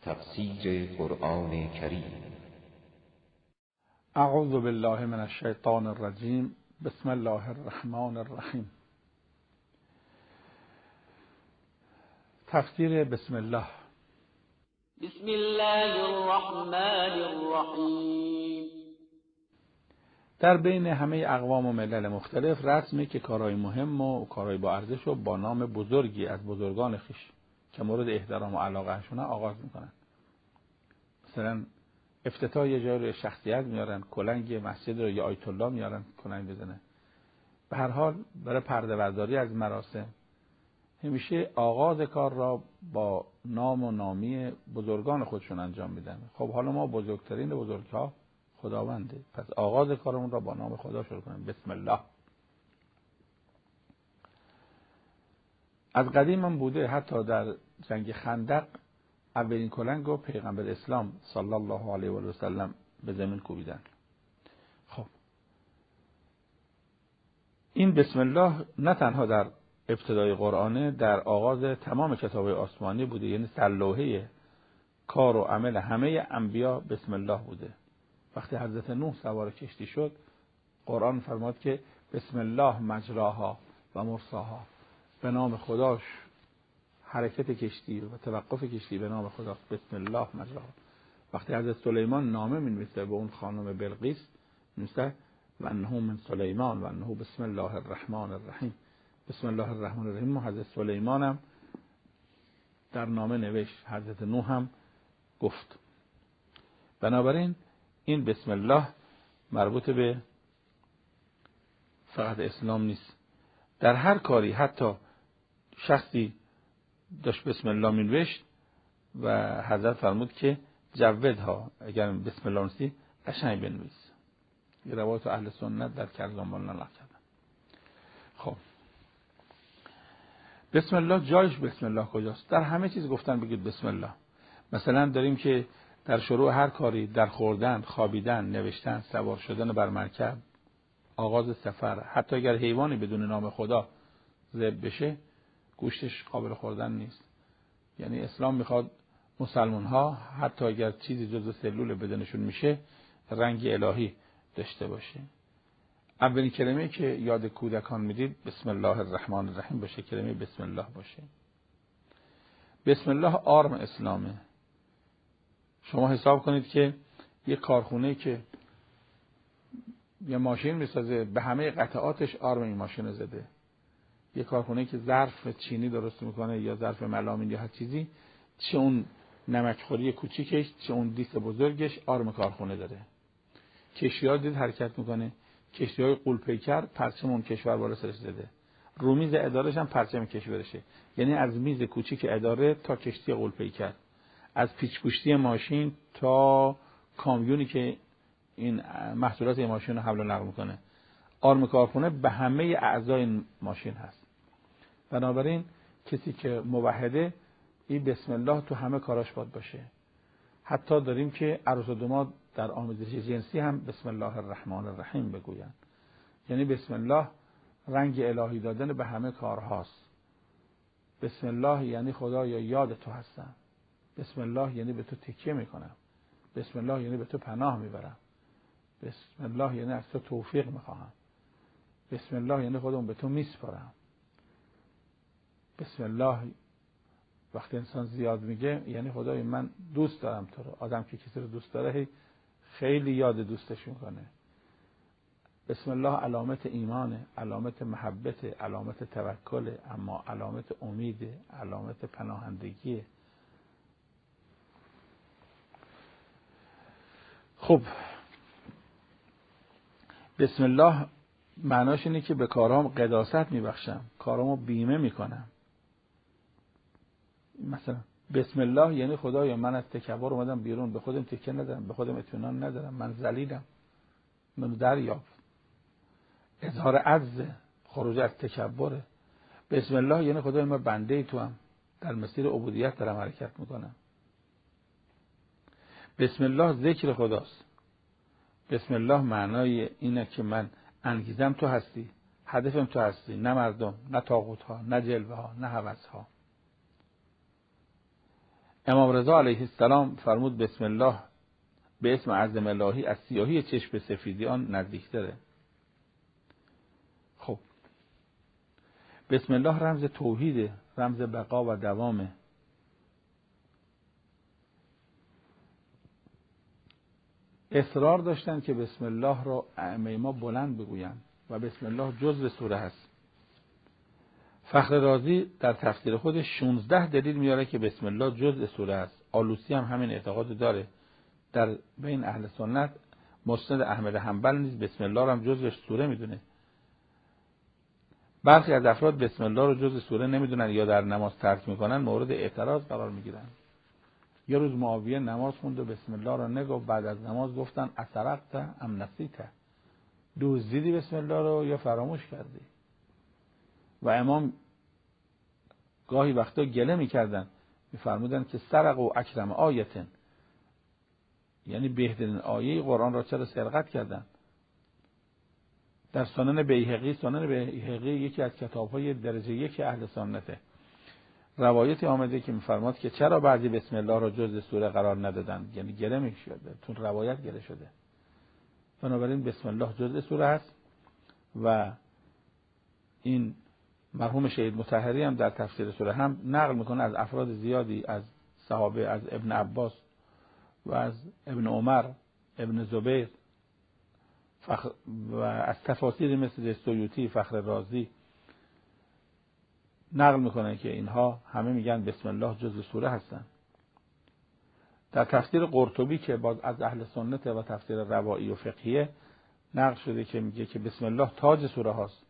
تفسیر قرآن کریم. اعوذ بالله من الشیطان الرجیم. بسم الله الرحمن الرحیم. تفسیر بسم الله. بسم الله الرحمن الرحیم. در بین همه اقوام و ملل مختلف رسمی که کارهای مهم و کارهای با ارزش رو با نام بزرگی از بزرگان خویش که مورد احترام و علاقه‌شون آغاز میکنن. مثلا افتتاح یه جای رو شخصیت میارن، کلنگ مسجد رو یا آیت الله میارن کلنگ بزنه. به هر حال برای پرده برداری از مراسم همیشه آغاز کار را با نام و نامی بزرگان خودشون انجام میدن. خب حالا ما بزرگترین بزرگها خداونده، پس آغاز کارمون را با نام خدا شروع کنیم. بسم الله. از قدیم هم بوده، حتی در جنگ خندق اولین کلنگ رو پیغمبر اسلام صلی الله علیه و سلم به زمین کوبیدن. خب این بسم الله نه تنها در ابتدای قرآنه، در آغاز تمام کتاب آسمانی بوده، یعنی سرلوحه کار و عمل همه انبیا بسم الله بوده. وقتی حضرت نوح سوار کشتی شد، قرآن فرماد که بسم الله مجراها و مرساها، به نام خداش حرکت کشتی و توقف کشتی به نام خدا، بسم الله مجراها. وقتی حضرت سلیمان نامه می‌نویسه به اون خانم بلقیس، می‌نویسه و انه من سلیمان و انه بسم الله الرحمن الرحیم. بسم الله الرحمن الرحیم. حضرت سلیمان هم در نامه نوشت، حضرت نوح هم گفت. بنابراین این بسم الله مربوط به فقط اسلام نیست. در هر کاری، حتی شخصی داشت بسم الله مینوشت و حضرت فرمود که جودها، اگر بسم الله نویسی قشنگ بنویس. یه روایت اهل سنت در کرزانبان نقل کردن. خب بسم الله جایش بسم الله کجاست؟ در همه چیز گفتن بگید بسم الله. مثلا داریم که در شروع هر کاری، در خوردن، خوابیدن، نوشتن، سوار شدن بر مرکب، آغاز سفر، حتی اگر حیوانی بدون نام خدا ذبح بشه گوشتش قابل خوردن نیست. یعنی اسلام میخواد مسلمان ها حتی اگر چیزی جزو سلول بدنشون میشه رنگ الهی داشته باشه. اولین کلمه که یاد کودکان میدید بسم الله الرحمن الرحیم باشه، کلمه بسم الله باشه. بسم الله آرم اسلامه. شما حساب کنید که یک کارخونه که یه ماشین میسازه، به همه قطعاتش آرم این ماشین زده. یک کارخونه که ظرف چینی درست میکنه یا ظرف ملامین یا هر چیزی، چه اون نمکخوری کوچیکش چه اون دیس بزرگش آرم کارخونه داره. کشتی‌ها دید حرکت میکنه، کشتی‌های غول‌پیکر پرچم اون کشور بالا سرش زده. رو میز اداره‌ش هم پرچم کشورشه. یعنی از میز کوچیک اداره تا کشتی غول‌پیکر، از پیچ‌گوشتی ماشین تا کامیونی که این محصولات ماشین رو حمل و نقل میکنه، آرم کارخونه به همه اعضای این ماشین هست. بنابراین کسی که موحده، این بسم الله تو همه کاراش باید باشه. حتی داریم که عروس و داماد در آمیزش جنسی هم بسم الله الرحمن الرحیم بگوین. یعنی بسم الله رنگ الهی دادن به همه کارهاست. بسم الله یعنی خدایا یاد تو هستم. بسم الله یعنی به تو تکیه میکنم. بسم الله یعنی به تو پناه میبرم. بسم الله یعنی از تو توفیق میخواهم. بسم الله یعنی خودم به تو میسپارم. بسم الله وقتی انسان زیاد میگه یعنی خدای من دوست دارم تو رو. آدم که کسی رو دوست داره خیلی یاد دوستش میکنه. بسم الله علامت ایمانه، علامت محبت، علامت توکل، اما علامت امید، علامت پناهندگیه. خب بسم الله معناش اینه که به کارام قداست میبخشم، کارامو بیمه میکنم. مثلا بسم الله یعنی خدایا من از تکبر اومدم بیرون، به خودم تکیه ندارم، به خودم اطمینان ندارم، من ذلیلم، منو دریافت. اظهار عجز، خروج از تکبره. بسم الله یعنی خدایا من بنده تو هم، در مسیر عبودیت دارم حرکت میکنم. بسم الله ذکر خداست. بسم الله معنای اینه که من انگیزم تو هستی، هدفم تو هستی، نه مردم، نه طاغوت ها، نه جلوه ها، نه هوس ها. امام رضا علیه السلام فرمود بسم الله به اسم اعظم الهی از سیاهی چشم به سفیدی آن نزدیکتره. خب بسم الله رمز توحیده، رمز بقا و دوامه. اصرار داشتن که بسم الله را ائمه ما بلند بگویند و بسم الله جزء سوره هست. فخر رازی در تفسیر خودش 16 دلیل میاره که بسم الله جزء سوره است. آلوسی هم همین اعتقاد داره. در بین اهل سنت مسند احمد حنبل نیز بسم الله را هم جزء سوره میدونه. برخی از افراد بسم الله رو جزء سوره نمیدونن یا در نماز ترک میکنن، مورد اعتراض قرار میگیرن. یه روز معاویه نماز خوند و بسم الله رو نگفت، بعد از نماز گفتن اسرقت ام نسیت، دزدیدی بسم الله رو یا فراموش کردی؟ و امام گاهی وقتا گله میکردن، میفرمودن که سرق و اکرم آیتن، یعنی بهترین آیه قرآن را چرا سرقت کردن؟ در سنن بیهقی یکی از کتاب‌های درجه 1 اهل سنته، روایتی آمده که میفرماد که چرا بعضی بسم الله را جزء سوره قرار ندادن، یعنی گله میشد، تو روایت گله شده. بنابراین بسم الله جزء سوره است. و این مرحوم شهید مطهری هم در تفسیر سوره هم نقل میکنه از افراد زیادی، از صحابه، از ابن عباس و از ابن عمر، ابن زبیر و از تفاسیر مثل سیوطی، فخر رازی نقل میکنه که اینها همه میگن بسم الله جزء سوره هستن. در تفسیر قرطبی که باز از اهل سنت و تفسیر روایی و فقهیه نقل شده که میگه که بسم الله تاج سوره هاست.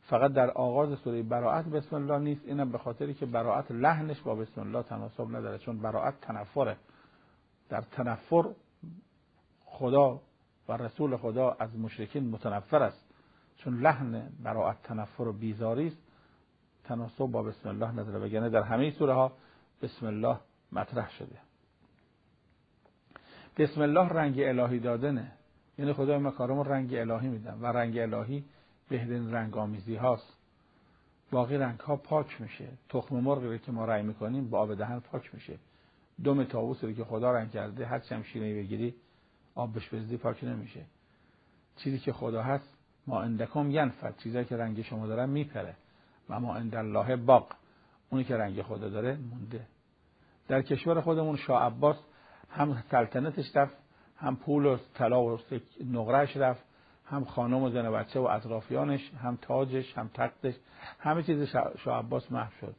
فقط در آغاز سوره براءت بسم الله نیست، اینم به خاطری که براءت لحنش با بسم الله تناسب نداره، چون براءت تنفره. در تنفر خدا و رسول خدا از مشرکین متنفر است، چون لحن براءت تنفر و بیزاری است، تناسب با بسم الله نداره، وگرنه در همه سوره ها بسم الله مطرح شده. بسم الله رنگ الهی دادنه، یعنی خدای مکارم رنگ الهی میدن و رنگ الهی بهترین رنگ آمیزی هاست. باقی رنگ ها پاک میشه. تخم مرغی که ما رنگ میکنیم با آب دهن پاک میشه. دم طاووسی که خدا رنگ کرده هر چم شیرینی بگیری آب بهش بریزی پاک نمیشه. چیزی که خدا هست ما عندکم ینفد، چیزایی که رنگ شما داره میپره و ما عند الله باق، اونی که رنگ خدا داره مونده. در کشور خودمون شاه عباس هم سلطنتش رفت، هم پول و طلا و نقرهش رفت، هم خانم و زن و بچه و اطرافیانش، هم تاجش، هم تختش، همه چیز شاه عباس محو شد.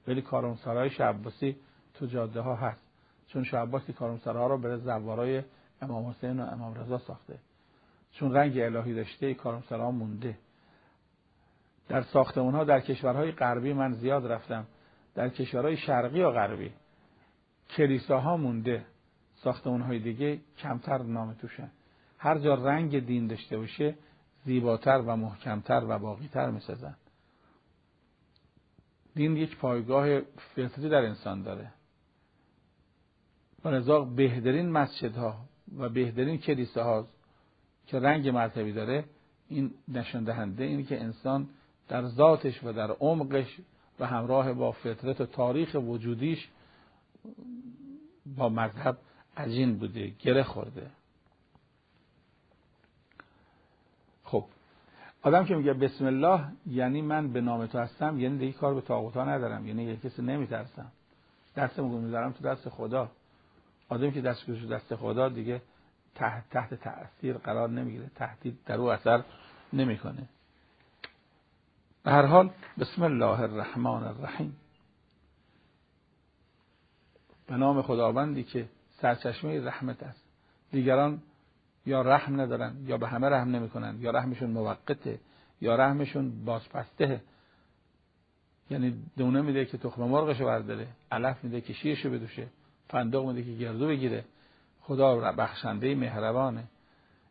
ولی کاروانسرای شاه عباسی تو جاده ها هست، چون شاه عباسی کاروانسراها رو برای زوارای امام حسین و امام رضا ساخته، چون رنگ الهی داشته کاروانسراها مونده. در ساختمان‌ها در کشورهای غربی من زیاد رفتم، در کشورهای شرقی و غربی کلیساها مونده، ساختمان‌های دیگه کمتر نام توشن. هر جا رنگ دین داشته باشه زیباتر و محکمتر و باقی‌تر می‌سازن. دین یک پایگاه فطری در انسان داره. ولذا بهترین مسجدها و بهترین کلیساها که رنگ مذهبی داره، این نشان دهنده اینه که انسان در ذاتش و در عمقش و همراه با فطرت و تاریخ وجودیش با مذهب عجین بوده، گره خورده. خب آدم که میگه بسم الله یعنی من به نام تو هستم، یعنی دیگه کار به طاغوتا ندارم، یعنی یک کسی نمیترسم، دستمو میذارم تو دست خدا. آدمی که دستش دست خدا دیگه تحت تأثیر قرار نمیگیره، تهدید در او اثر نمیکنه. به هر حال بسم الله الرحمن الرحیم، به نام خداوندی که سرچشمه رحمت است. دیگران یا رحم ندارن یا به همه رحم نمیکنن، یا رحمشون موقته یا رحمشون بازپسته، یعنی دونه میده که تخم مرغشو برداره، علف میده که شیرشو بدوشه، فندق میده که گردو بگیره. خدا بخشنده مهربانه،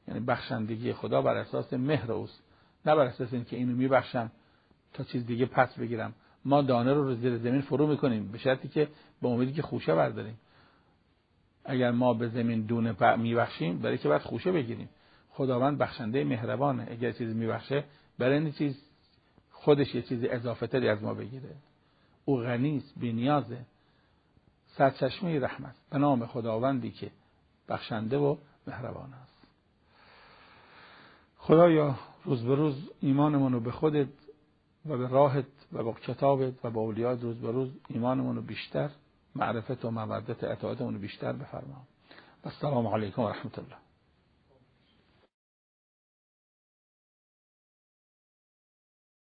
یعنی بخشندگی خدا بر اساس مهر اوست، نه بر اساس اینکه اینو میبخشم تا چیز دیگه پس بگیرم. ما دانه رو زیر زمین فرو میکنیم به شرطی که به امیدی که خوشه برداریم. اگر ما به زمین دونه میبخشیم برای که بعد خوشه بگیریم. خداوند بخشنده مهربانه، اگر چیز میبخشه برای این چیز خودش یه چیز اضافه تری از ما بگیره. او غنی است، بی‌نیازه. سرچشمه رحمت، به نام خداوندی که بخشنده و مهربان است. خدایا روز به روز ایمانمون رو به خودت و به راهت و به کتابت و به اولیات روز به روز ایمانمون رو بیشتر، معرفت و مودت اطاعتمون رو بیشتر بفرما. السلام علیکم و رحمت الله.